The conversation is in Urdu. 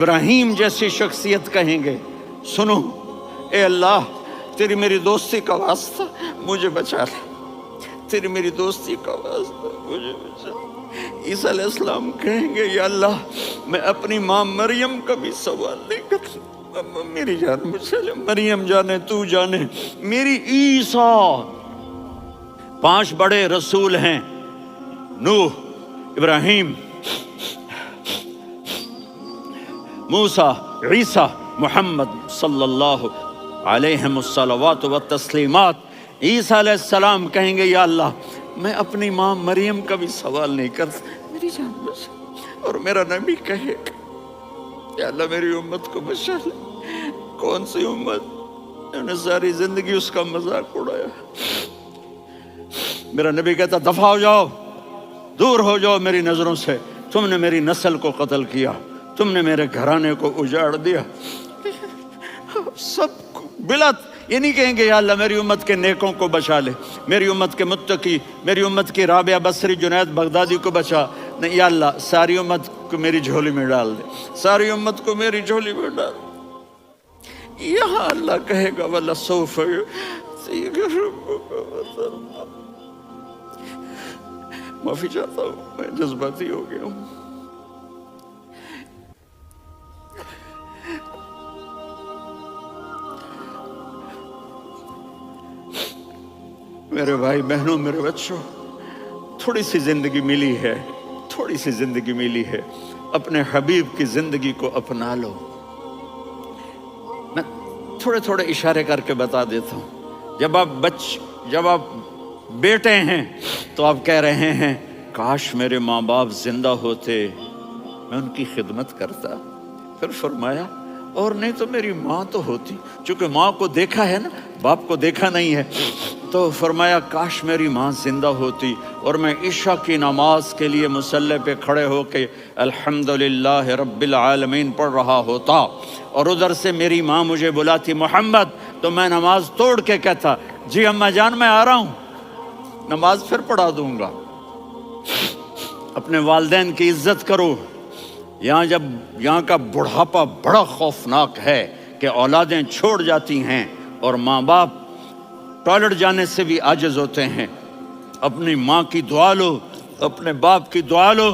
ابراہیم جیسی شخصیت کہیں گے سنو اے اللہ تیری میری دوستی کا واسطہ مجھے بچا لے، تیری میری دوستی کا واسطہ مجھے بچا لے۔ عیسیٰ علیہ السلام کہیں گے یا اللہ میں اپنی ماں مریم کا بھی سوال نہیں کرتا، میری جان مجھے لے، مریم جانے تو جانے میری عیسیٰ۔ 5 بڑے رسول ہیں، نوح، ابراہیم، موسیٰ، عیسیٰ، محمد صلی اللہ علیہ الصلوات والتسلیمات۔ عیسیٰ علیہ السلام کہیں گے یا اللہ میں اپنی ماں مریم کا بھی سوال نہیں کرتا، میری جان بچا۔ اور میرا نبی کہے یا اللہ میری امت کو بچا لے۔ کون سی امت؟ انہوں نے ساری زندگی اس کا مذاق اڑایا۔ میرا نبی کہتا دفع ہو جاؤ، دور ہو جاؤ میری نظروں سے، تم نے میری نسل کو قتل کیا، تم نے میرے گھرانے کو اجاڑ دیا۔ سب کو بلت یہ نہیں کہیں گے یا اللہ میری امت کے نیکوں کو بچا لے، میری امت کے متقی، میری امت کی رابعہ بصری، جنید بغدادی کو بچا، نہیں یا اللہ ساری امت کو میری جھولی میں ڈال دے، ساری امت کو میری جھولی میں ڈال دے۔ یہاں اللہ کہے گا وَلَسَوْفَ يُعْطِيكَ رَبُّكَ فَتَرْضَىٰ۔ معافی چاہتا ہوں، میں جذباتی ہو گیا ہوں۔ میرے بھائی بہنوں، میرے بچوں، تھوڑی سی زندگی ملی ہے، تھوڑی سی زندگی ملی ہے، اپنے حبیب کی زندگی کو اپنا لو۔ میں تھوڑے تھوڑے اشارے کر کے بتا دیتا ہوں۔ جب آپ بیٹے ہیں تو آپ کہہ رہے ہیں کاش میرے ماں باپ زندہ ہوتے، میں ان کی خدمت کرتا۔ پھر فرمایا اور نہیں تو میری ماں تو ہوتی، چونکہ ماں کو دیکھا ہے نا، باپ کو دیکھا نہیں ہے، تو فرمایا کاش میری ماں زندہ ہوتی اور میں عشاء کی نماز کے لیے مصلی پہ کھڑے ہو کے الحمدللہ رب العالمین پڑھ رہا ہوتا، اور ادھر سے میری ماں مجھے بلاتی محمد، تو میں نماز توڑ کے کہتا جی اماں جان میں آ رہا ہوں، نماز پھر پڑھا دوں گا۔ اپنے والدین کی عزت کرو۔ یہاں کا بڑھاپا بڑا خوفناک ہے کہ اولادیں چھوڑ جاتی ہیں اور ماں باپ ٹوائلٹ جانے سے بھی عاجز ہوتے ہیں۔ اپنی ماں کی دعا لو، اپنے باپ کی دعا لو۔